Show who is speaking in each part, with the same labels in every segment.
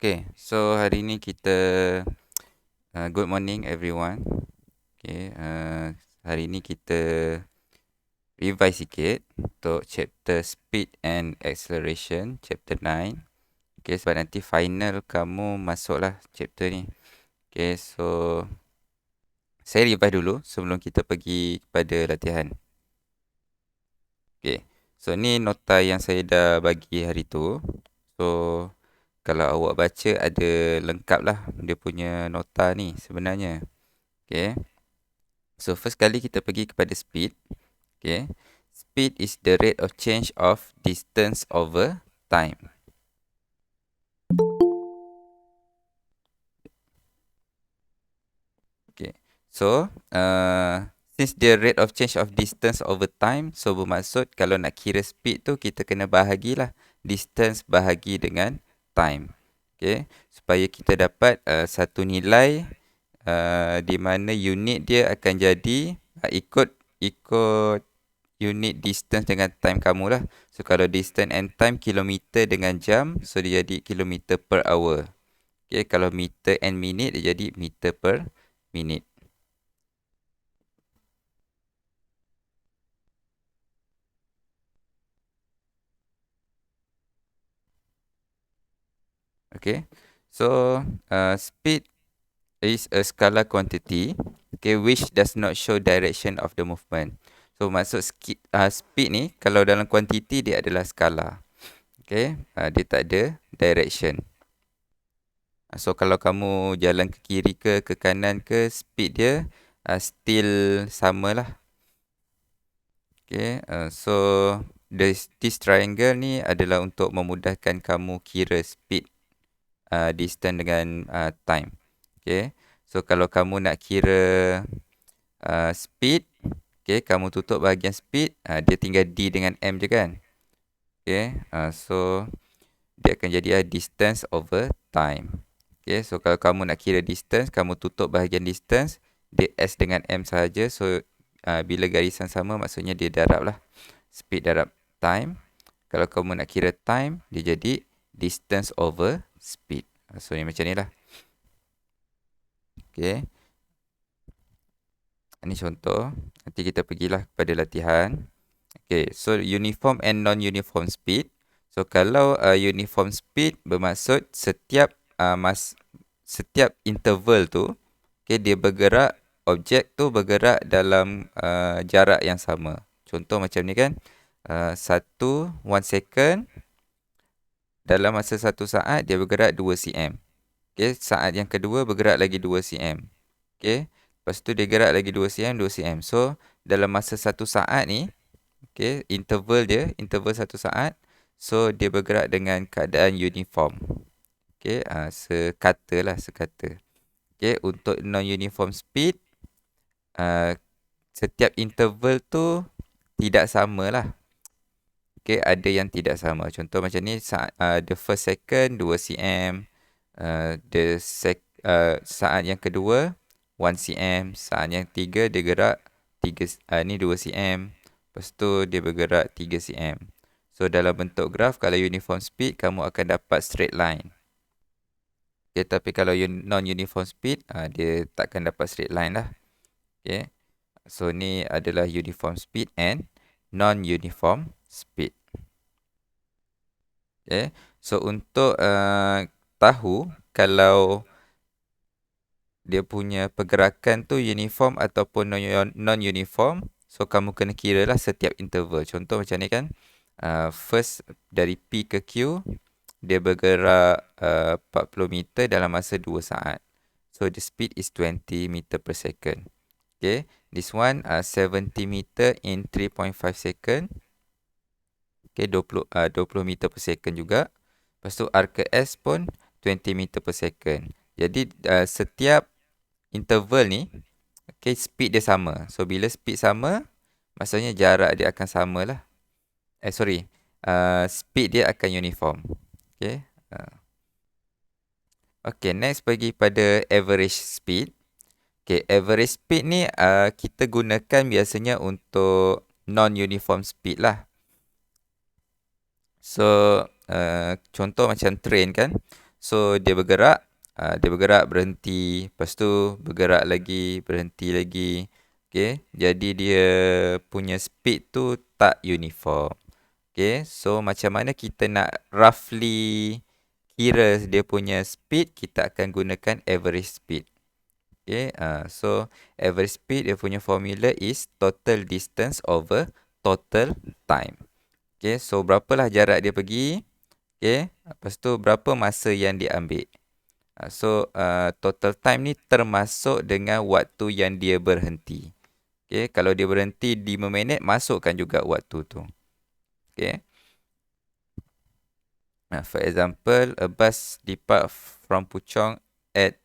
Speaker 1: Okay, so hari ni kita good morning everyone. Okay, hari ni kita revise sikit untuk chapter Speed and Acceleration, chapter 9. Okay, sebab nanti final kamu masuklah chapter ni. Okay, so saya revise dulu sebelum kita pergi kepada latihan. Okay, so ni nota yang saya dah bagi hari tu. So kalau awak baca ada lengkap lah dia punya nota ni sebenarnya. Okay. So first kali kita pergi kepada speed. Okay. Speed is the rate of change of distance over time. Okay. So since the rate of change of distance over time, so bermaksud kalau nak kira speed tu kita kena bahagilah distance bahagi dengan time. Okay. Supaya kita dapat satu nilai di mana unit dia akan jadi ikut unit distance dengan time kamu lah. So kalau distance and time kilometer dengan jam, so dia jadi kilometer per hour. Okay, kalau meter and minute dia jadi meter per minute. Okay, so speed is a scalar quantity, okay, which does not show direction of the movement. So maksud speed ni kalau dalam kuantiti dia adalah skala. Okay, dia tak ada direction. So kalau kamu jalan ke kiri ke kanan ke, speed dia still sama lah. Okay, so this triangle ni adalah untuk memudahkan kamu kira speed, distance dengan time. Okay, so kalau kamu nak kira speed, okay, kamu tutup bahagian speed, dia tinggal D dengan M je kan. Okay, so dia akan jadi distance over time. Okay, so kalau kamu nak kira distance, kamu tutup bahagian distance, dia S dengan M sahaja. So bila garisan sama, maksudnya dia darab lah. Speed darab time. Kalau kamu nak kira time, dia jadi distance over speed. So ni macam ni lah. Okay. Ini contoh. Nanti kita pergilah kepada latihan. Okay, so uniform and non-uniform speed. So kalau uniform speed bermaksud setiap setiap interval tu, okay, dia bergerak, objek tu bergerak dalam jarak yang sama. Contoh macam ni kan, 1 second, dalam masa 1 saat dia bergerak 2 cm. Okay, saat yang kedua bergerak lagi 2 cm. Okay, lepas tu dia gerak lagi 2 cm, 2 cm. So dalam masa 1 saat ni, okay, interval 1 saat, so dia bergerak dengan keadaan uniform. Okay, sekata. Okay, untuk non-uniform speed, setiap interval tu tidak sama lah. Okay, ada yang tidak sama. Contoh macam ni, the first second 2 cm, saat yang kedua 1 cm, saat yang ketiga dia gerak 2 cm, lepas tu dia bergerak 3 cm. So dalam bentuk graf, kalau uniform speed, kamu akan dapat straight line. Okay, tapi kalau non-uniform speed, dia takkan dapat straight line lah. Okay, so ni adalah uniform speed and non-uniform speed. Okay, so untuk tahu kalau dia punya pergerakan tu uniform ataupun non-uniform, so kamu kena kira lah setiap interval. Contoh macam ni kan, first dari P ke Q, dia bergerak 40 meter dalam masa 2 saat. So the speed is 20 meter per second. Okay, this one 70 meter in 3.5 second. Okay, 20 meter per second juga. Lepas tu R ke S pun 20 meter per second. Jadi setiap interval ni, okay, speed dia sama. So bila speed sama, maksudnya jarak dia akan sama lah. Speed dia akan uniform. Okay. Okay, next pergi pada average speed. Okay, average speed ni kita gunakan biasanya untuk non-uniform speed lah. So contoh macam train kan. So dia bergerak, berhenti, lepas tu bergerak lagi, berhenti lagi. Okay, jadi dia punya speed tu tak uniform. Okay, so macam mana kita nak roughly kira dia punya speed, kita akan gunakan average speed. Okay, so average speed dia punya formula is total distance over total time. Okay, so berapalah jarak dia pergi. Okay, lepas tu berapa masa yang dia ambil. So total time ni termasuk dengan waktu yang dia berhenti. Okay, kalau dia berhenti 5 minit, masukkan juga waktu tu. Okay. For example, a bus depart from Puchong at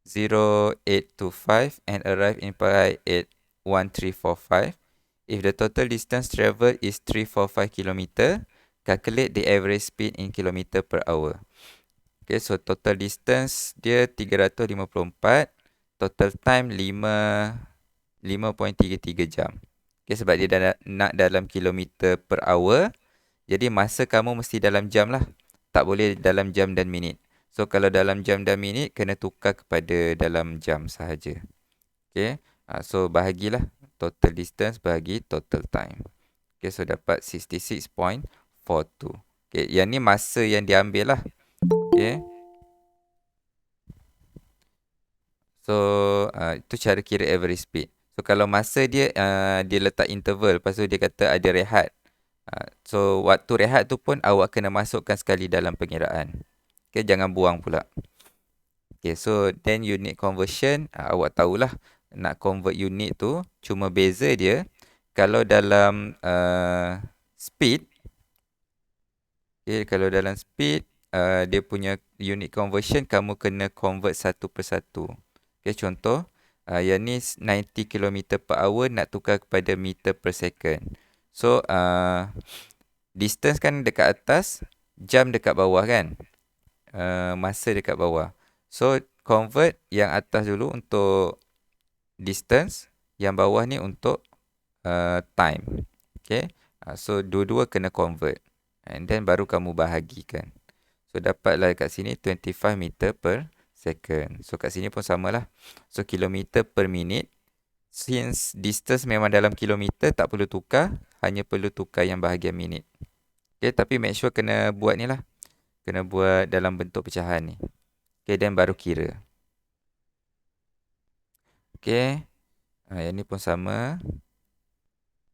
Speaker 1: 0825 and arrive in Pai at 1345. If the total distance travelled is 345 km, calculate the average speed in kilometer per hour. Okay, so total distance dia 354, total time 5.33 jam. Okay, sebab dia nak dalam kilometer per hour, jadi masa kamu mesti dalam jam lah. Tak boleh dalam jam dan minit. So kalau dalam jam dan minit, kena tukar kepada dalam jam sahaja. Okay, so bahagilah total distance bagi total time. Okay, so dapat 66.42. Okay, yang ni masa yang diambil lah. Okay. So itu cara kira average speed. So kalau masa dia dia letak interval, lepas tu dia kata ada rehat. So waktu rehat tu pun awak kena masukkan sekali dalam pengiraan. Okay, jangan buang pula. Okay, so then unit conversion, awak tahulah nak convert unit tu, cuma beza dia kalau dalam speed. Okay, kalau dalam speed, dia punya unit conversion kamu kena convert satu persatu. Okay, contoh, yang ni 90 km per hour nak tukar kepada meter per second. So, distance kan dekat atas, jam dekat bawah kan? Masa dekat bawah. So, convert yang atas dulu untuk distance, yang bawah ni untuk time. Okay, so dua-dua kena convert. And then baru kamu bahagikan. So, dapatlah kat sini 25 meter per second. So, kat sini pun samalah. So, kilometer per minit. Since distance memang dalam kilometer, tak perlu tukar. Hanya perlu tukar yang bahagian minit. Okay, tapi make sure kena buat ni lah. Kena buat dalam bentuk pecahan ni. Okay, dan baru kira. Okay. Yang ni pun sama.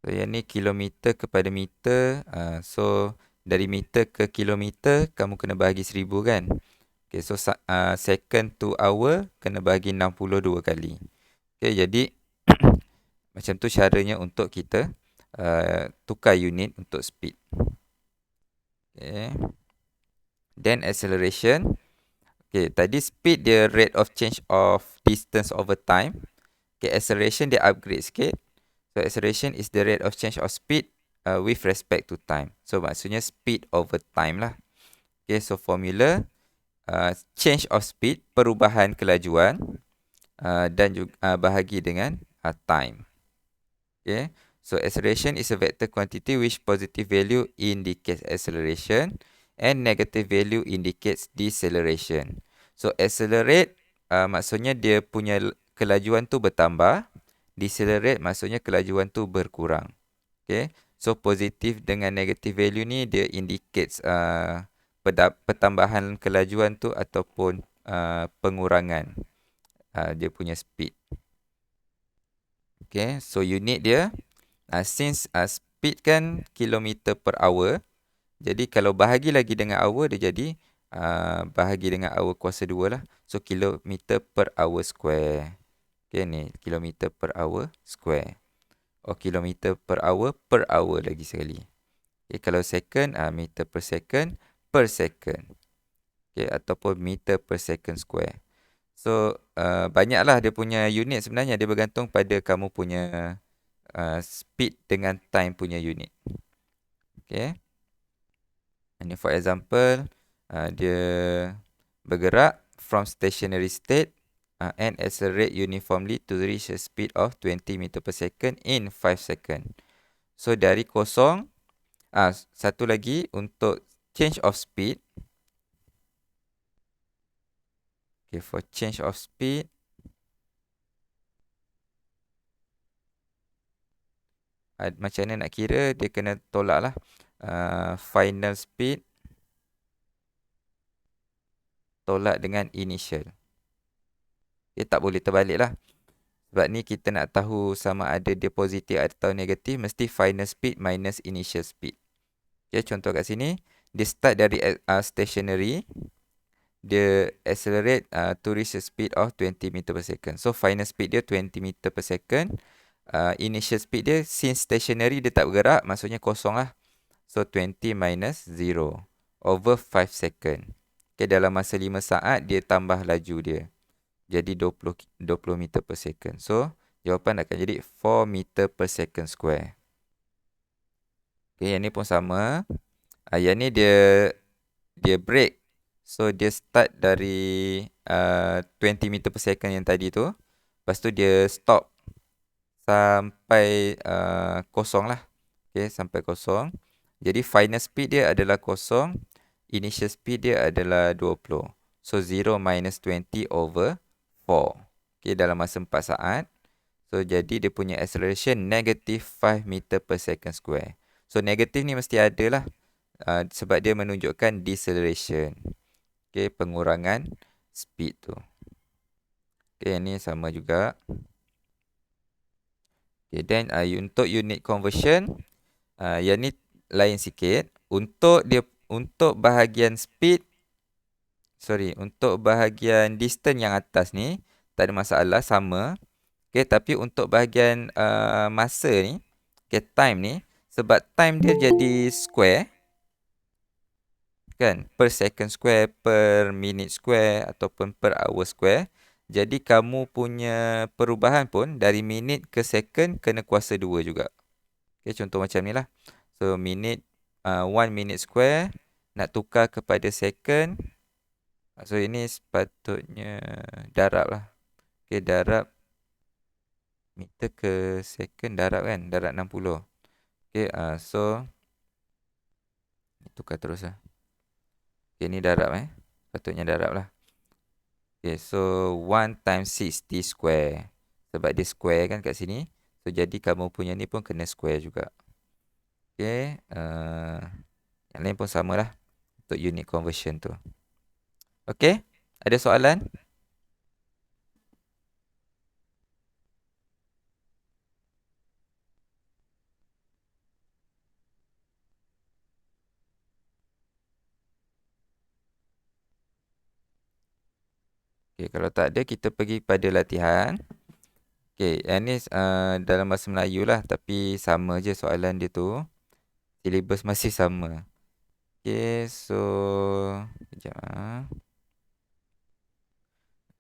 Speaker 1: So, yang ni kilometer kepada meter. So, dari meter ke kilometer, kamu kena bahagi 1000 kan? Okay, so second to hour, kena bahagi 62 kali. Okay, jadi macam tu caranya untuk kita tukar unit untuk speed. Okay. Then acceleration. Okay, tadi speed dia rate of change of distance over time. Okay, acceleration dia upgrade sikit. So acceleration is the rate of change of speed with respect to time. So maksudnya speed over time lah. Okay, so formula change of speed, perubahan kelajuan, dan juga bahagi dengan time. Okay, so acceleration is a vector quantity which positive value indicates acceleration and negative value indicates deceleration. So accelerate maksudnya dia punya kelajuan tu bertambah. Decelerate maksudnya kelajuan tu berkurang. Okay, so positif dengan negative value ni dia indicates pertambahan kelajuan tu ataupun pengurangan dia punya speed. Okay, so unit dia since speed kan kilometer per hour, jadi kalau bahagi lagi dengan hour, dia jadi bahagi dengan hour kuasa 2 lah. So kilometer per hour square. Okay, ni kilometer per hour square. Kilometer per hour lagi sekali. Okay, kalau second, meter per second. Okay, ataupun meter per second square. So, banyaklah dia punya unit sebenarnya. Dia bergantung pada kamu punya speed dengan time punya unit. Okay. Ini for example, dia bergerak from stationary state and accelerate uniformly to reach a speed of 20 meter per second in 5 second. So, dari kosong, satu lagi untuk change of speed. Okay, for change of speed, macam mana nak kira, dia kena tolak lah. Final speed tolak dengan initial. Dia tak boleh terbalik lah. Sebab ni kita nak tahu sama ada dia positif atau negatif, mesti final speed minus initial speed. Okay, contoh kat sini, dia start dari stationary, dia accelerate to reach a speed of 20 meter per second. So final speed dia 20 meter per second. Initial speed dia, since stationary dia tak bergerak, maksudnya kosong lah. So 20 minus 0 over 5 second. Okay, dalam masa 5 saat dia tambah laju dia. Jadi 20 meter per second. So jawapan akan jadi 4 meter per second square. Okay, yang ni pun sama. Yang ni dia break. So dia start dari 20 meter per second yang tadi tu. Lepas tu dia stop sampai kosong lah. Okay, sampai kosong. Jadi final speed dia adalah kosong. Initial speed dia adalah 20. So 0 minus 20 over 4. Okay, dalam masa 4 saat. So jadi dia punya acceleration negative 5 meter per second square. So negatif ni mesti ada lah. Sebab dia menunjukkan deceleration. Okay, pengurangan speed tu. Okay, yang ni sama juga. Okay, then untuk unit conversion, yang ni lain sikit. Untuk bahagian speed, untuk bahagian distance yang atas ni, tak ada masalah, sama. Okay, tapi untuk bahagian masa ni, okay, time ni, sebab time dia jadi square, kan, per second square, per minute square, ataupun per hour square. Jadi kamu punya perubahan pun dari minit ke second kena kuasa 2 juga. Okay, contoh macam ni lah. So minute, 1 minute square, nak tukar kepada second. So ini sepatutnya darab lah. Okay, darab meter ke second, darab kan, darab 60. Okay, so tukar terus lah. Okay, ni darab patutnya darab lah. Okay, so 1 times 60 square. Sebab dia square kan kat sini. So jadi kamu punya ni pun kena square juga. Okay, yang lain pun sama lah untuk unit conversion tu. Okay, ada soalan? Okay, kalau tak ada, kita pergi pada latihan. Okay, yang ni dalam bahasa Melayu lah. Tapi sama je soalan dia tu. Syllabus masih sama. Okay, so sekejap.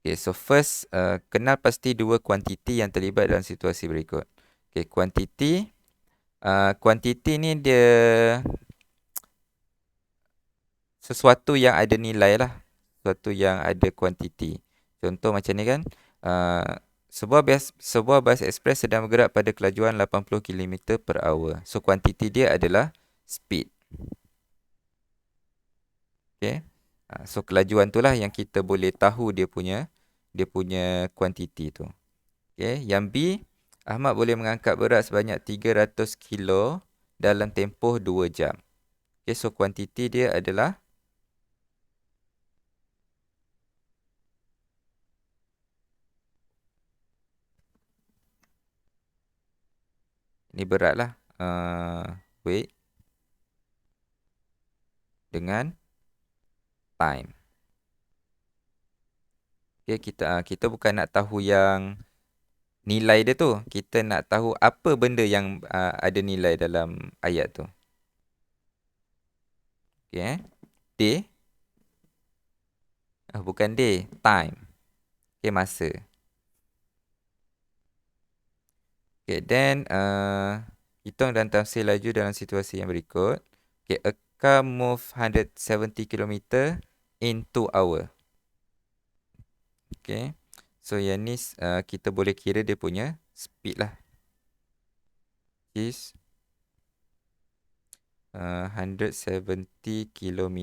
Speaker 1: Okay, so first, kenal pasti dua kuantiti yang terlibat dalam situasi berikut. Okay, kuantiti. Kuantiti ni dia sesuatu yang ada nilai lah. Sesuatu yang ada kuantiti. Contoh macam ni kan. Sebuah bas ekspres sedang bergerak pada kelajuan 80 km per hour. So, kuantiti dia adalah speed. Okay. So, kelajuan tu lah yang kita boleh tahu dia punya kuantiti tu. Okay. Yang B, Ahmad boleh mengangkat berat sebanyak 300 kilo dalam tempoh 2 jam. Okay. So, kuantiti dia adalah ni berat lah. Weight dengan time. Okay, kita bukan nak tahu yang nilai dia tu. Kita nak tahu apa benda yang ada nilai dalam ayat tu. Okay. Day. Bukan day. Time. Okay, masa. Okay, then hitung dan tafsir laju dalam situasi yang berikut. Okay, a car move 170 km in 2 hour. Okay. So, yang ni kita boleh kira dia punya speed lah. Is 170 km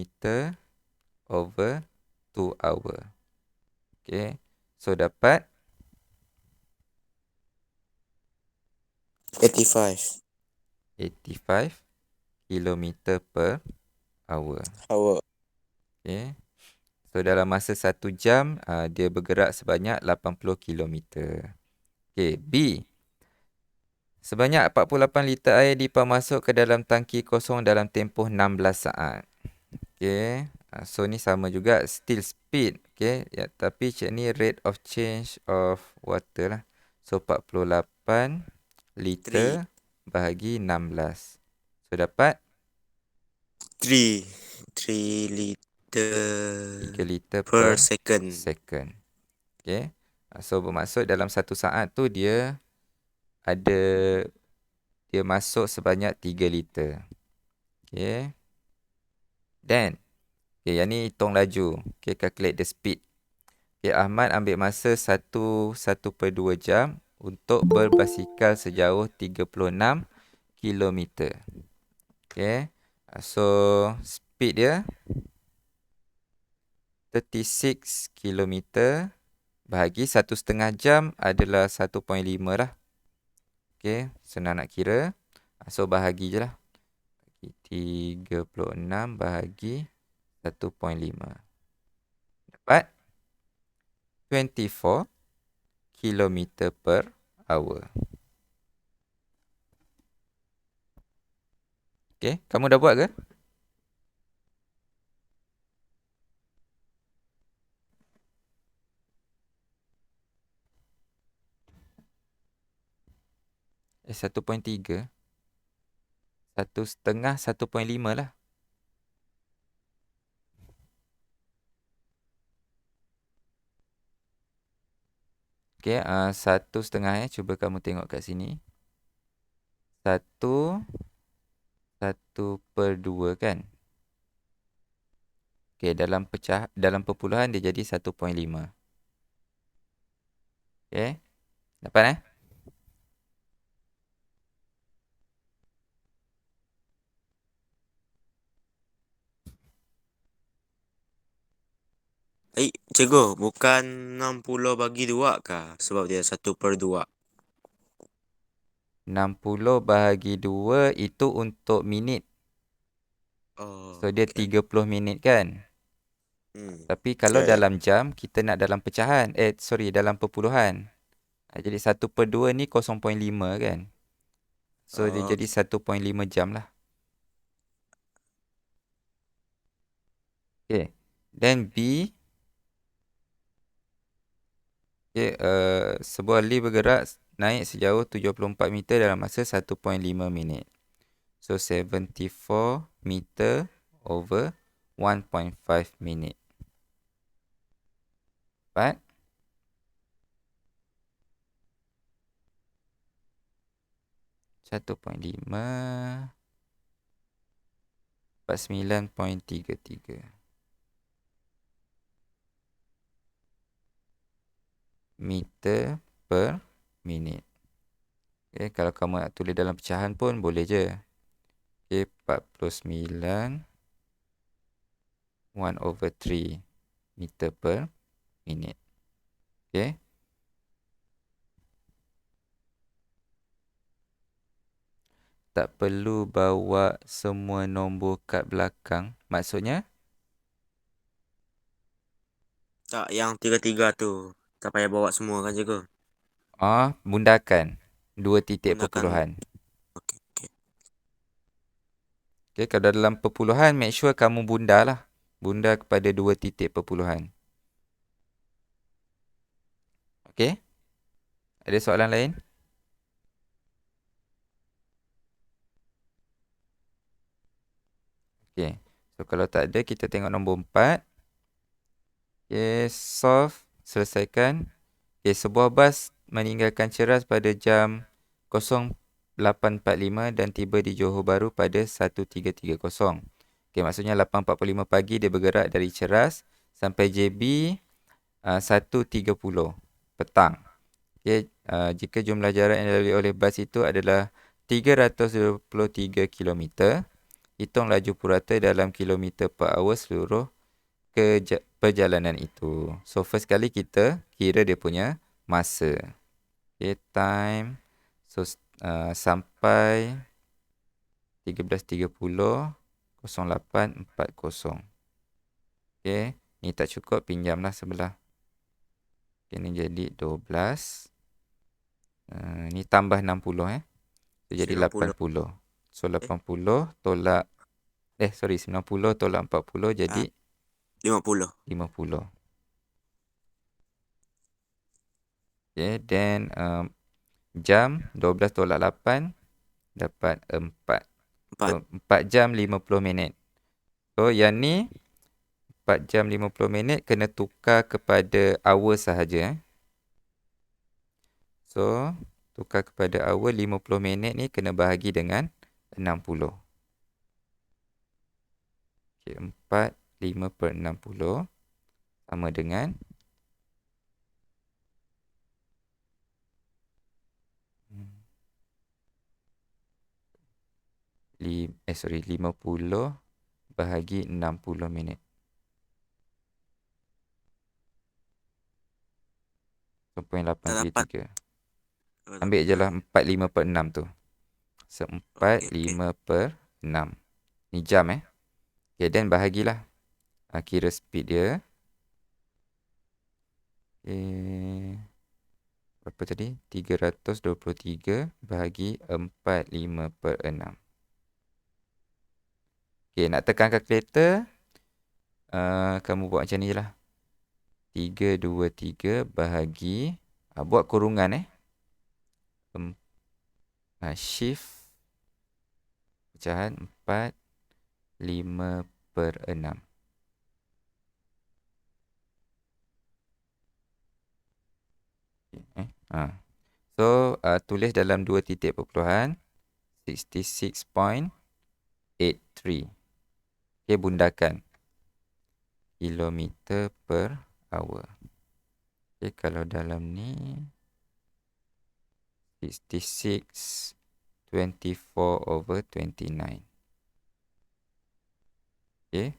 Speaker 1: over 2 hour. Okay. So dapat
Speaker 2: 85
Speaker 1: 85 kilometer per hour.
Speaker 2: hour.
Speaker 1: Okay. So dalam masa 1 jam, dia bergerak sebanyak 80 kilometer. Okay. B. Sebanyak 48 liter air dimasuk ke dalam tangki kosong dalam tempoh 16 saat. Okay. So ni sama juga, still speed. Okay. Ya, tapi ni rate of change of water lah. So 48 liter bahagi 16. So dapat
Speaker 2: 3 liter
Speaker 1: 3 liter
Speaker 2: per
Speaker 1: per
Speaker 2: second.
Speaker 1: Okay. So bermaksud dalam 1 saat tu dia masuk sebanyak 3 liter. Okay. Then, okay, yang ni hitung laju. Okay, calculate the speed. Okay, Ahmad ambil masa 1.2 jam untuk berbasikal sejauh 36 kilometer. Okay. So, speed dia 36 kilometer bahagi 1,5 jam adalah 1.5 lah. Okay, senang nak kira. So, bahagi je lah. 36 bahagi 1.5. Dapat 24 kilometer per hour. Okay, kamu dah buat ke? Eh, 1.3. 1,5, 1.5 lah. Okay, 1,5 cuba kamu tengok kat sini. 1/2 kan? Okay, dalam perpuluhan dia jadi 1.5. Okay, dapat
Speaker 2: Cikgu, bukan 60 bagi 2 kah? Sebab dia 1/2.
Speaker 1: 60 bahagi 2 itu untuk minit.
Speaker 2: Oh,
Speaker 1: So, dia
Speaker 2: okay.
Speaker 1: 30 minit kan? Tapi kalau
Speaker 2: Yeah.
Speaker 1: dalam jam, kita nak dalam pecahan. Dalam perpuluhan. Jadi 1/2 ni 0.5 kan? So, dia jadi 1.5 jam lah. Okay. Then B. Okay, sebuah lift bergerak naik sejauh 74 meter dalam masa 1.5 minit. So, 74 meter over 1.5 minit. Dapat 1.5 49.33 meter per minit. Okay, kalau kamu nak tulis dalam pecahan pun boleh je. Okay, 49 1/3 meter per minit. Okay. Tak perlu bawa semua nombor kat belakang. Maksudnya?
Speaker 2: Tak, yang 3 tu. Tak payah bawa semua kan, cikgu?
Speaker 1: Bundakan 2 titik
Speaker 2: Gunakan.
Speaker 1: perpuluhan.
Speaker 2: Okay.
Speaker 1: Okay, kalau dalam perpuluhan, make sure kamu bunda lah. Bunda kepada 2 titik perpuluhan. Okay. Ada soalan lain? Okay. So, kalau tak ada, kita tengok nombor 4. Okay, solve. Selesaikan. Okay, sebuah bas meninggalkan Ceras pada jam 08.45 dan tiba di Johor Bahru pada 13.30. Okay, maksudnya 8.45 pagi dia bergerak dari Ceras sampai JB 1.30 petang. Okay, jika jumlah jarak yang dilalui oleh bas itu adalah 323 km, hitung laju purata dalam kilometer per hour seluruh perjalanan itu. So first kali kita kira dia punya masa. Okay, time. So sampai 13.30 08.40. Okay, ni tak cukup, pinjamlah sebelah. Okay, ni jadi 12. Ni tambah 60 So jadi
Speaker 2: 90.
Speaker 1: 80. So 80 tolak 90 tolak 40 jadi
Speaker 2: 50.
Speaker 1: 50. Okay, then jam 12 tolak 8 dapat 4.
Speaker 2: 4.
Speaker 1: So 4 jam 50 minit. So yang ni 4 jam 50 minit kena tukar kepada hour sahaja. So tukar kepada hour, 50 minit ni kena bahagi dengan 60. Okay, 4, 5/60 sama dengan 50 bahagi 60 minit. So, 0.83. Ambil je lah 4/5/6 tu. So, 4/5/6. Ni jam Okay, then bahagilah. Kira speed dia. Okay. Berapa tadi? 323 bahagi 4/5/6. Okay, nak tekan kalkulator. Kamu buat macam ni lah. 323 bahagi. Buat kurungan Shift. Pecahan 4/5/6. Okay, So, tulis dalam 2 titik perpuluhan. 66.83. Okay, bundakan. Kilometer per hour. Okay, kalau dalam ni 66 24/29. Okay.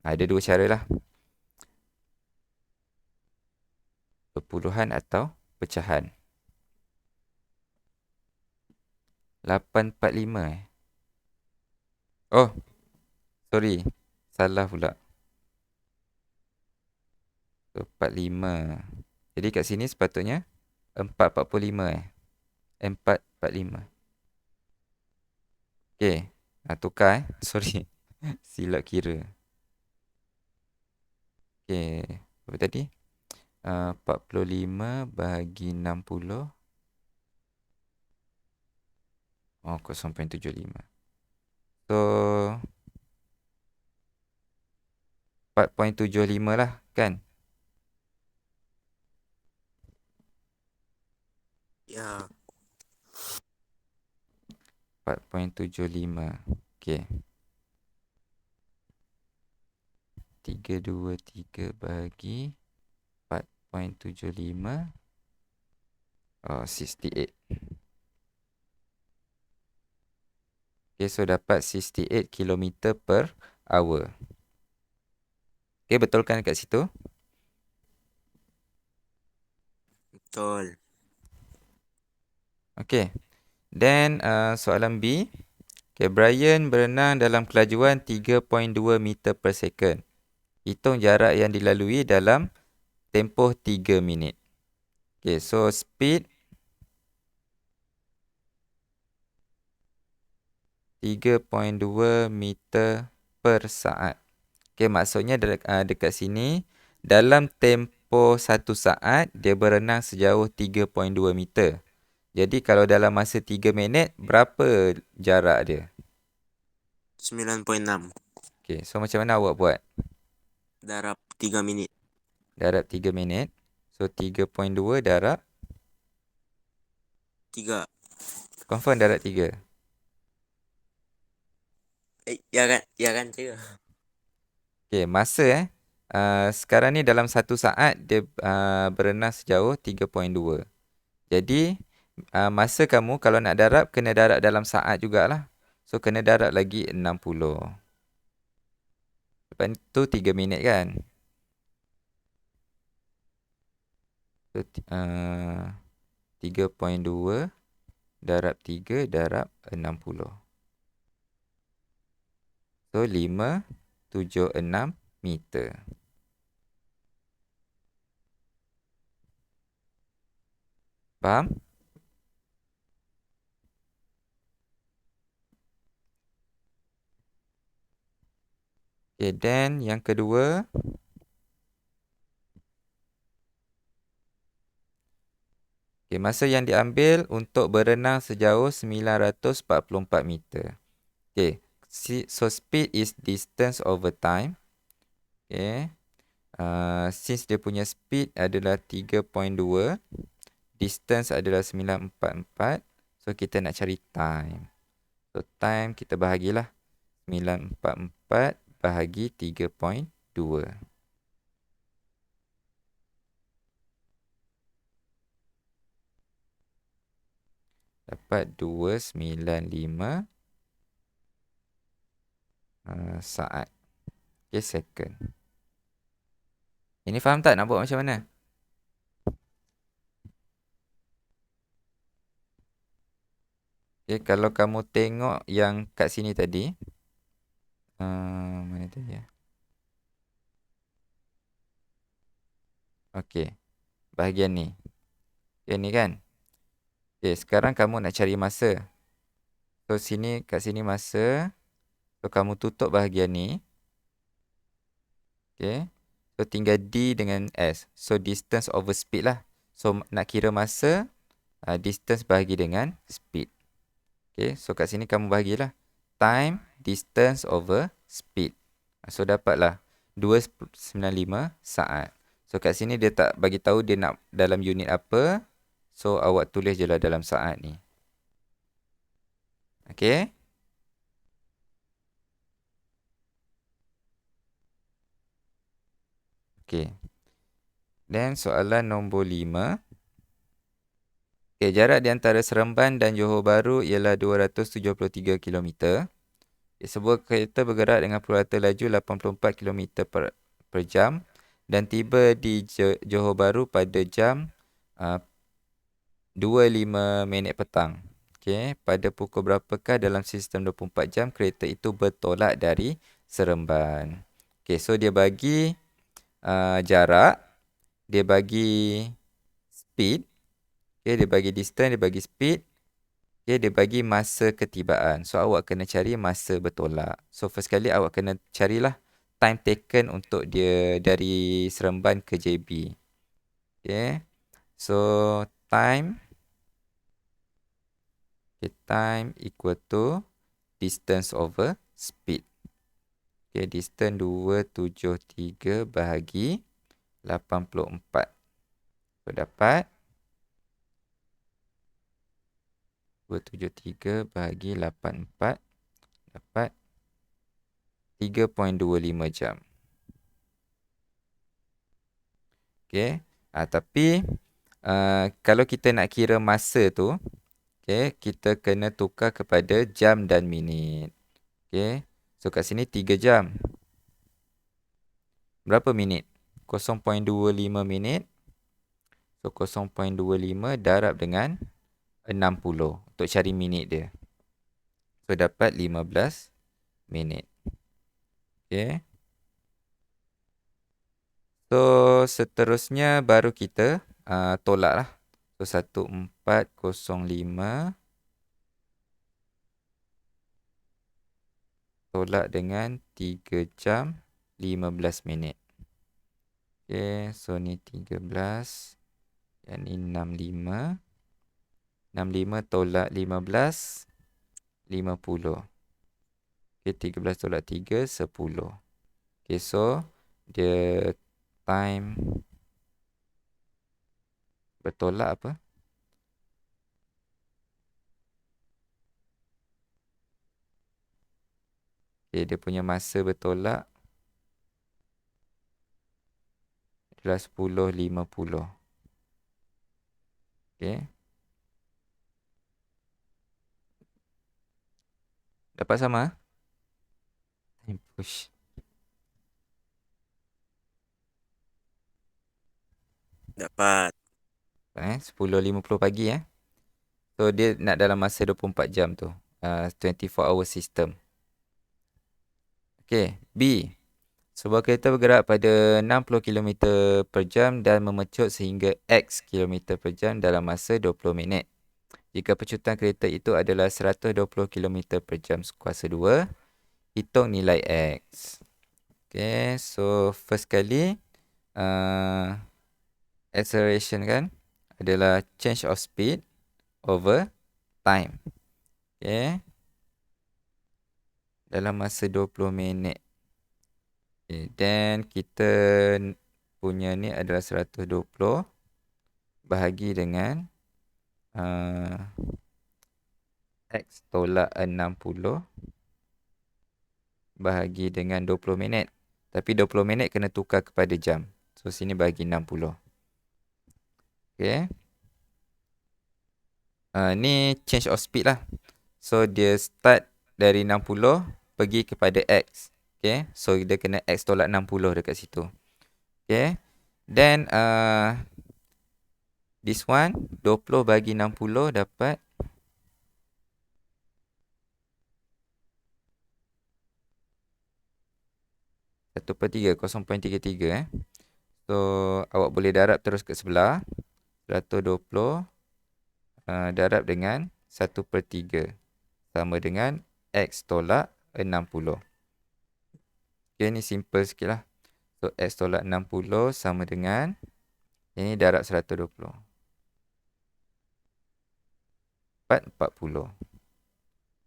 Speaker 1: Ada dua cara lah. Perpuluhan atau pecahan. 845 Oh, sorry. Salah pula. 45. Jadi kat sini sepatutnya 445 445. Okay. Tukar Sorry. Silap kira. Okay. Apa tadi? 45 bahagi 60. 0.75. So 4.75 lah kan?
Speaker 2: Ya.
Speaker 1: 4.75. Okay. 323 bahagi 4.75. 68. Okay, so dapat 68 km per hour. Okay, betulkan kat situ?
Speaker 2: Betul.
Speaker 1: Okay. Then soalan B. Okay, Brian berenang dalam kelajuan 3.2 meter per second. Hitung jarak yang dilalui dalam tempoh 3 minit. Okay, so speed 3.2 meter per saat. Okay, maksudnya dekat sini, dalam tempoh 1 saat, dia berenang sejauh 3.2 meter. Jadi, kalau dalam masa 3 minit, berapa jarak dia?
Speaker 2: 9.6.
Speaker 1: Okay, so macam mana awak buat?
Speaker 2: Darab 3 minit.
Speaker 1: Darab 3 minit. So, 3.2 darab?
Speaker 2: 3.
Speaker 1: Confirm darab 3?
Speaker 2: Ya kan 3.
Speaker 1: Okay, masa sekarang ni dalam 1 saat, dia berenang sejauh 3.2. Jadi, masa kamu kalau nak darab, kena darab dalam saat jugalah. So, kena darab lagi 60. Lepas tu 3 minit kan? So, 3.2 darab 3 darab 60. So, 576 meter. Faham? Okay, then yang kedua. Okay, masa yang diambil untuk berenang sejauh 944 meter. Okay, so speed is distance over time. Okay, since dia punya speed adalah 3.2, distance adalah 944. So, kita nak cari time. So, time kita bahagilah 944 bahagi 3.2. Dapat 295 saat. Okay, second. Ini faham tak nak buat macam mana? Okay, kalau kamu tengok yang kat sini tadi. Mana tu ya? Okay, bahagian ni. Okay, ni kan? Okay, sekarang kamu nak cari masa. So, kat sini masa. So, kamu tutup bahagian ni. Okay. So, tinggal D dengan S. So, distance over speed lah. So, nak kira masa, distance bahagi dengan speed. Okay. So, kat sini kamu bahagilah. Time, distance over speed. So, dapatlah 295 saat. So, kat sini dia tak bagi tahu dia nak dalam unit apa. So, awak tulis je lah dalam saat ni. Okay. Okay. Then, soalan nombor 5. Okay, jarak di antara Seremban dan Johor Bahru ialah 273 km. Okay, sebuah kereta bergerak dengan purata laju 84 km per jam dan tiba di Johor Bahru pada jam 2.05 minit petang. Okay, pada pukul berapakah dalam sistem 24 jam kereta itu bertolak dari Seremban? Okay, so dia bagi jarak, dia bagi speed. Okay, dia bagi distance, dia bagi speed. Okay, dia bagi masa ketibaan. So, awak kena cari masa bertolak. So, first kali awak kena carilah time taken untuk dia dari Seremban ke JB. Okay. So, time. Okay, time equal to distance over speed. Okay, distance 273 bahagi 84. So, dapat 273 bahagi 84 dapat 3.25 jam. Okay. Tapi kalau kita nak kira masa tu, okay, kita kena tukar kepada jam dan minit. Okay. So, kat sini 3 jam. Berapa minit? 0.25 minit. So, 0.25 darab dengan 60 untuk cari minit dia. So, dapat 15 minit. Okay. So, seterusnya baru kita tolak lah. So, 1405 tolak dengan 3 jam 15 minit. Okay, so ni 13. Yang ni 65. 65 tolak 15. 50. Okay, 13 tolak 3, 10. Okay, so dia time bertolak apa? Okay, dia punya masa bertolak adalah 10.50. Okay. Dapat sama? Push.
Speaker 2: Dapat.
Speaker 1: 10.50 pagi So dia nak dalam masa 24 jam tu. 24 hour system. Okay. B. Sebuah kereta bergerak pada 60 km per jam dan memecut sehingga X km per jam dalam masa 20 minit. Jika pecutan kereta itu adalah 120 km per jam kuasa 2, hitung nilai X. Okay, so first kali acceleration kan adalah change of speed over time. Okay. Dalam masa 20 minit. Okay, then kita punya ni adalah 120 bahagi dengan X tolak 60 bahagi dengan 20 minit. Tapi 20 minit kena tukar kepada jam. So sini bahagi 60. Okay. Ni change of speed lah. So dia start dari 60 pergi kepada X. Okay. So dia kena X tolak 60 dekat situ. Okay. Then this one 20 bagi 60 dapat 1/3, 0.33 So awak boleh darab terus ke sebelah. 120 darab dengan 1/3 sama dengan X tolak 60. Okay, ni simple sikit lah. So X tolak 60 sama dengan ini darab 120. 440.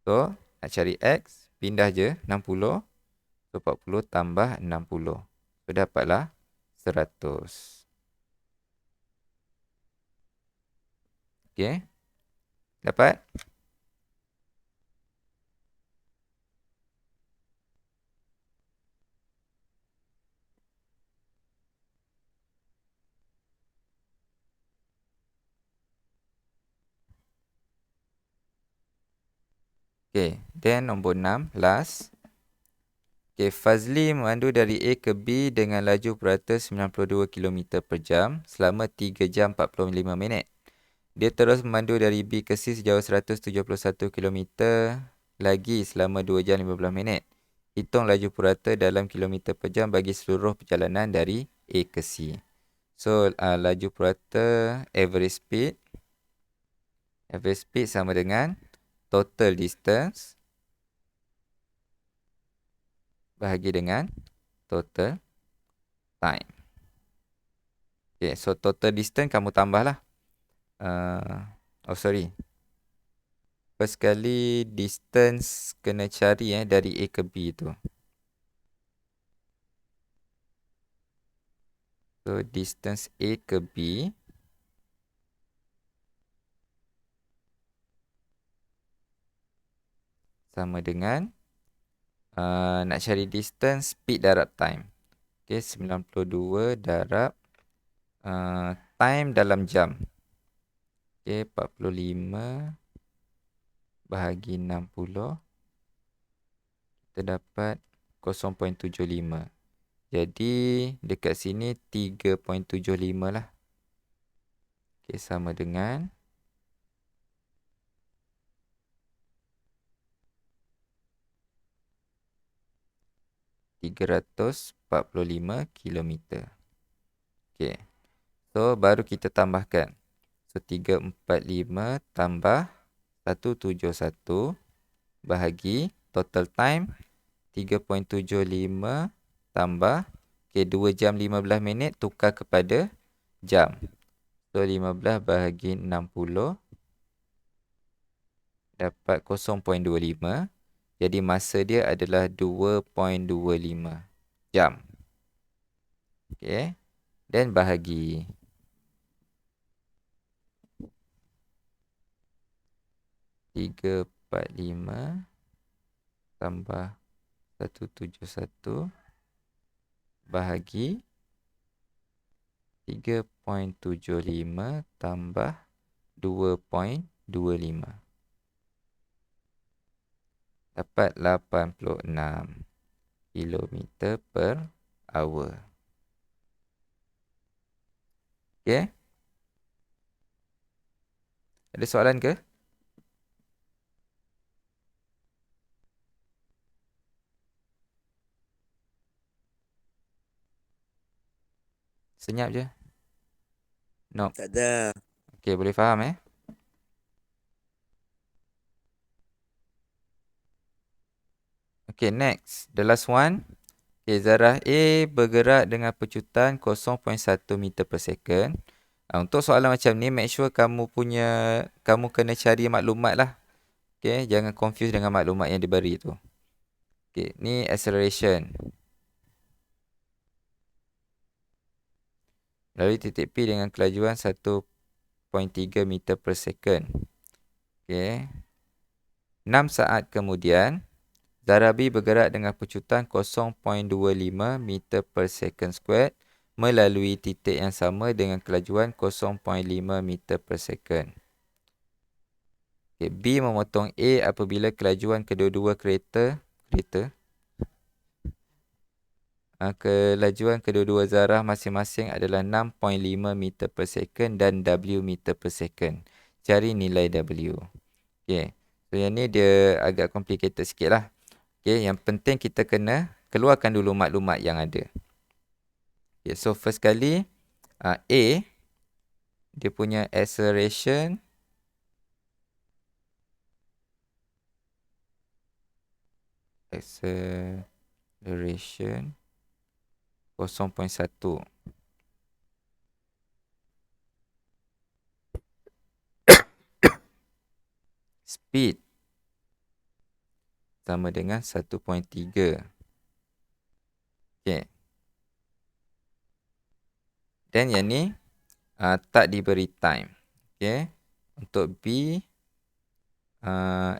Speaker 1: So nak cari X, pindah je 60. So 40 tambah 60. So dapatlah 100. Okay. Dapat? Okay. Then nombor 6. Last. Okay. Fazli memandu dari A ke B dengan laju purata 92 km per jam selama 3 jam 45 minit. Dia terus memandu dari B ke C sejauh 171 km lagi selama 2 jam 15 minit. Hitung laju purata dalam kilometer per jam bagi seluruh perjalanan dari A ke C. So, laju purata average speed. Average speed sama dengan total distance bahagi dengan total time. Okay, so total distance kamu tambahlah. First kali distance kena cari dari A ke B tu. So distance A ke B sama dengan nak cari distance speed darab time. Okay, 92 darab time dalam jam. Okay, 45 bahagi 60. Kita dapat 0.75. Jadi dekat sini 3.75 lah. Okay, sama dengan 345 km. Okay. So baru kita tambahkan. So 345 tambah 171 bahagi total time 3.75 tambah 2 jam 15 minit tukar kepada jam. So 15 bahagi 60 dapat 0.25. Jadi masa dia adalah 2.25 jam. Okay. Dan bahagi 345 tambah 171 bahagi 3.75 tambah 2.25. Dapat 86 km per hour. Okay. Ada soalan ke? Senyap je. Nope.
Speaker 2: Tak ada.
Speaker 1: Okay, boleh faham Okay, next. The last one. Okay, zarah A bergerak dengan pecutan 0.1 meter per second. Untuk soalan macam ni, make sure kamu kena cari maklumat lah. Okay, jangan confuse dengan maklumat yang diberi tu. Okay, ni acceleration. Lalu titik P dengan kelajuan 1.3 meter per second. Okay. 6 saat kemudian, zarah B bergerak dengan pecutan 0.25 meter per second squared melalui titik yang sama dengan kelajuan 0.5 meter per second. Okay, B memotong A apabila kelajuan kedua-dua kelajuan kedua-dua zarah masing-masing adalah 6.5 meter per second dan W meter per second. Cari nilai W. Okay. So, yang ni dia agak complicated sikit lah. Okay. Yang penting kita kena keluarkan dulu maklumat yang ada. Okay. So, first kali, A, dia punya acceleration acceleration 0.1. Speed sama dengan 1.3. Okay. Dan yang ni tak diberi time. Okay. Untuk B,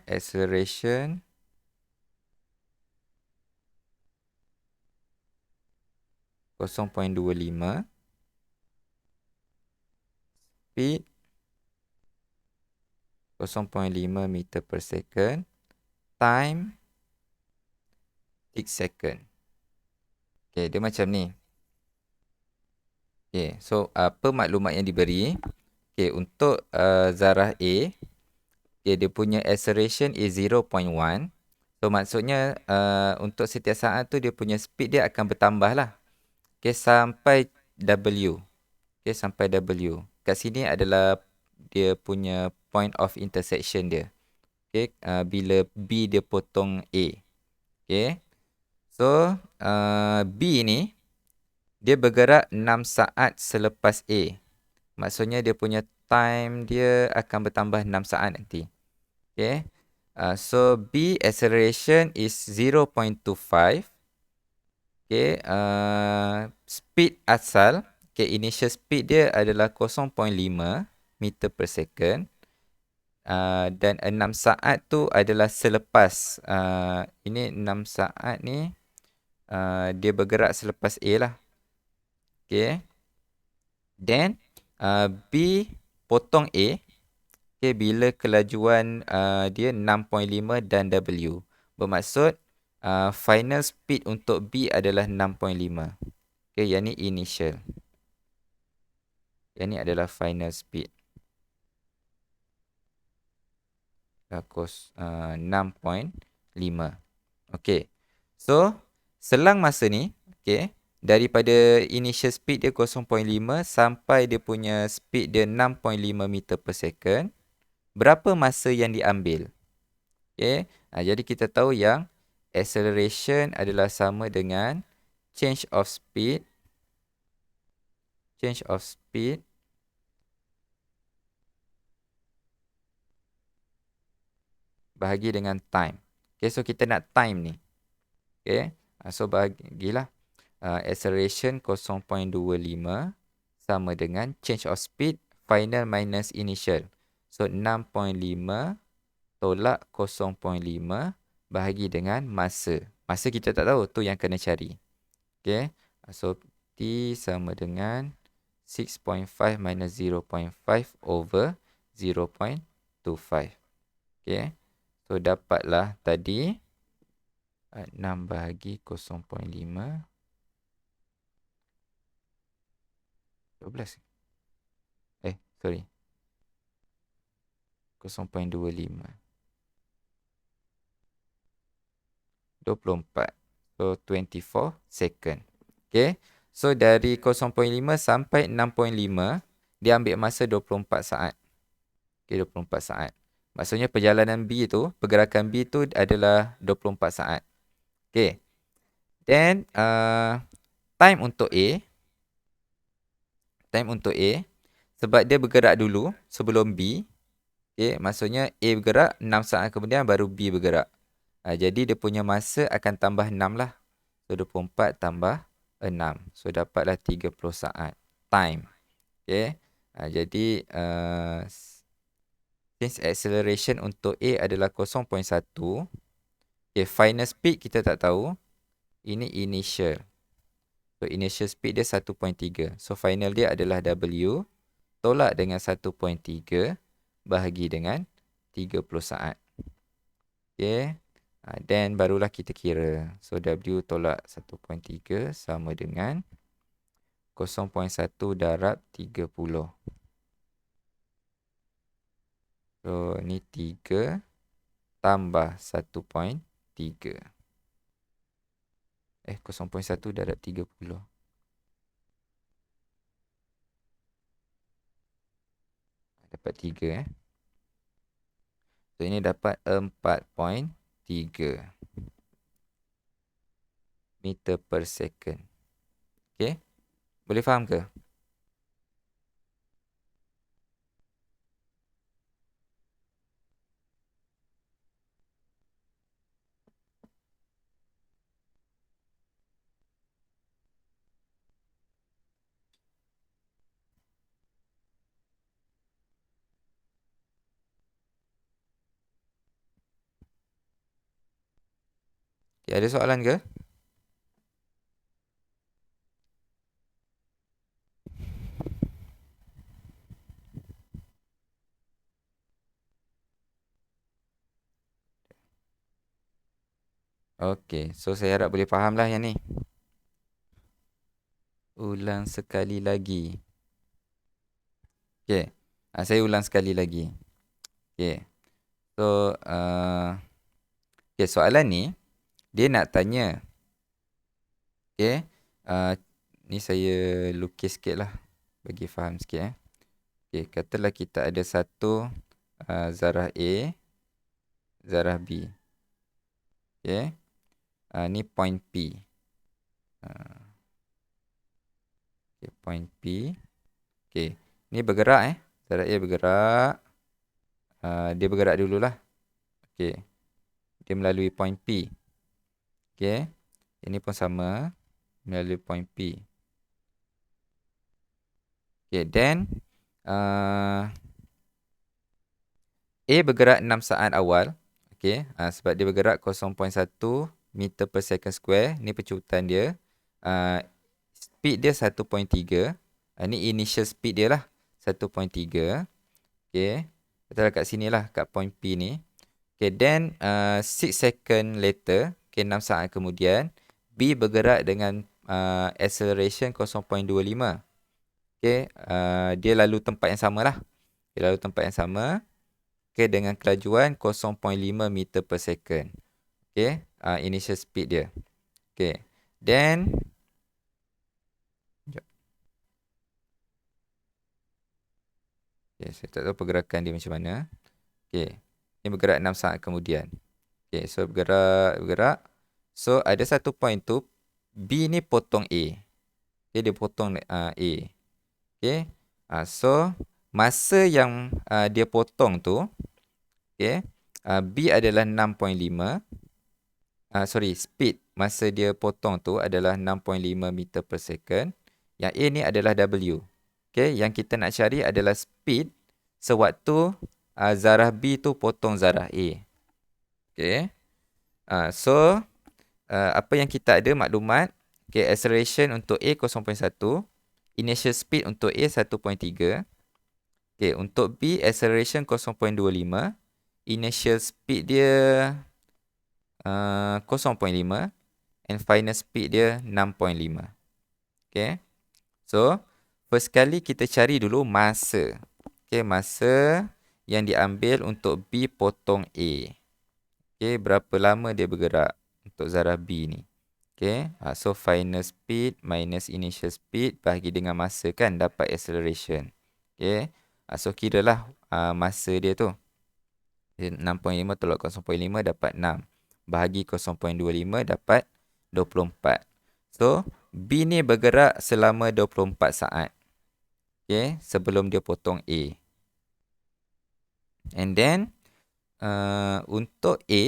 Speaker 1: acceleration 0.25. Speed 0.5 meter per second. Time 6 second. Okay, dia macam ni. Okay, so apa maklumat yang diberi? Okay, untuk zarah A, okay, dia punya acceleration is 0.1. So, maksudnya untuk setiap saat tu dia punya speed dia akan bertambah lah. Okay, sampai W. Okay, sampai W. Kat sini adalah dia punya point of intersection dia. Okay, bila B dia potong A. Okay. So, B ni, dia bergerak 6 saat selepas A. Maksudnya dia punya time dia akan bertambah 6 saat nanti. Okay. So, B acceleration is 0.25. Okay. Speed asal, okay, initial speed dia adalah 0.5 meter per second. Dan 6 saat tu adalah selepas. Ini 6 saat ni, dia bergerak selepas A lah. Okay. Then, B potong A. Okay, bila kelajuan dia 6.5 dan W. Bermaksud, final speed untuk B adalah 6.5. Okay, yang ni initial. Yang ni adalah final speed. 6.5. Okay. So, selang masa ni, okay, daripada initial speed dia 0.5 sampai dia punya speed dia 6.5 meter per second, berapa masa yang diambil? Okay. Jadi kita tahu yang acceleration adalah sama dengan change of speed bahagi dengan time. Okay, so kita nak time ni. Okay, so bahagilah acceleration 0.25 sama dengan change of speed final minus initial. So 6.5 tolak 0.5 bahagi dengan masa. Masa kita tak tahu, tu yang kena cari. Okay, so T sama dengan 6.5 minus 0.5 over 0.25. Okay, so dapatlah tadi 6 bahagi 0.5. 12. Sorry. 0.25. 24. So 24 second. Okay. So dari 0.5 sampai 6.5, dia ambil masa 24 saat. Okay, 24 saat. Maksudnya perjalanan B tu, pergerakan B tu adalah 24 saat. Okay. Then time untuk A. Time untuk A. Sebab dia bergerak dulu sebelum B. Okay, maksudnya A bergerak, 6 saat kemudian baru B bergerak. Jadi dia punya masa akan tambah 6 lah. So 24 tambah 6. So dapatlah 30 saat. Time. Okay. Jadi since acceleration untuk A adalah 0.1. Okay, final speed kita tak tahu. Ini initial. So initial speed dia 1.3. So final dia adalah W. Tolak dengan 1.3. Bahagi dengan 30 saat. Okay. Then barulah kita kira. So W tolak 1.3 sama dengan 0.1 darab 30. So ni 3 tambah 1.3. 0.1 darab 30. Dapat 3. So ini dapat 4.3 meter per second. Okay. Boleh faham ke? Okay, ada soalan ke? Okay, so saya harap boleh faham lah yang ni. Ulang sekali lagi. Okay, saya ulang sekali lagi. Okay, so okay, soalan ni dia nak tanya. Okay, ni saya lukis sikit lah bagi faham sikit. Okay, katalah kita ada satu zarah A, zarah B. Okay, ni point P. Okay, point P. Okay, ni bergerak zarah A bergerak. Dia bergerak dululah. Okay, dia melalui point P. Okay, ini pun sama, melalui point P. Okay, then A bergerak 6 saat awal. Okay, sebab dia bergerak 0.1 meter per second square. Ni pencubutan dia. Speed dia 1.3. Ni initial speed dia lah. 1.3. Okay, kita kat sini lah, kat point P ni. Okay, then 6 second later, okay, 6 saat kemudian, B bergerak dengan acceleration 0.25. Okay, dia lalu tempat yang sama lah. Dia lalu tempat yang sama. Okay, dengan kelajuan 0.5 meter per second. Okay, initial speed dia. Okay, then okay, saya tak tahu pergerakan dia macam mana. Okay, ini bergerak 6 saat kemudian. Okay, so bergerak. So ada satu point tu, B ni potong A. Okay, dia potong A. Okay, so masa yang dia potong tu, okay, B adalah 6.5. Speed masa dia potong tu adalah 6.5 meter per second. Yang A ni adalah W. Okay, yang kita nak cari adalah speed sewaktu zarah B tu potong zarah A. Okay, so apa yang kita ada maklumat, okay, acceleration untuk A 0.1, initial speed untuk A 1.3. Okay, untuk B acceleration 0.25, initial speed dia 0.5 and final speed dia 6.5. Okay, so first kali kita cari dulu masa. Okay, masa yang diambil untuk B potong A. Okay, berapa lama dia bergerak untuk zarah B ni. Okay, so final speed minus initial speed bahagi dengan masa kan, dapat acceleration. Okay, so kira lah masa dia tu. 6.5 tolak 0.5 dapat 6. Bahagi 0.25 dapat 24. So, B ni bergerak selama 24 saat. Okay, sebelum dia potong A. And then, untuk A,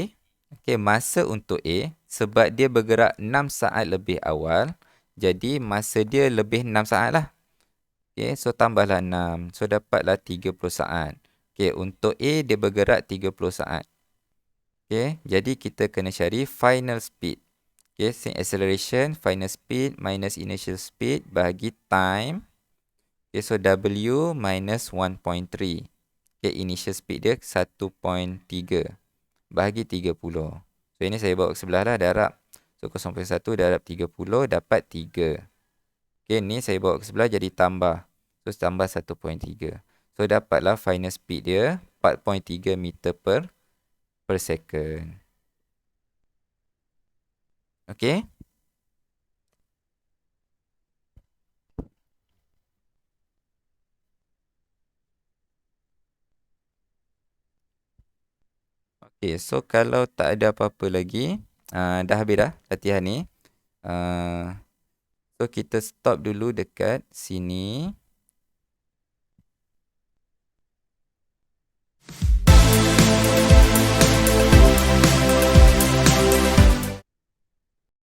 Speaker 1: okay, masa untuk A, sebab dia bergerak 6 saat lebih awal, jadi masa dia lebih 6 saat lah. Okay, so tambahlah 6. So, dapatlah 30 saat. Okay, untuk A, dia bergerak 30 saat. Okay, jadi kita kena cari final speed. Okay, acceleration, final speed minus initial speed bahagi time. Okay, so W minus 1.3. Okay, initial speed dia 1.3. Bahagi 30. So, ini saya bawa ke sebelah lah, darab. So, 0.1 darab 30 dapat 3. Okay, ni saya bawa ke sebelah jadi tambah. So, tambah 1.3. So, dapatlah final speed dia 4.3 meter per second. Okay. Okay, so kalau tak ada apa-apa lagi, dah habis dah latihan ni. So kita stop dulu dekat sini.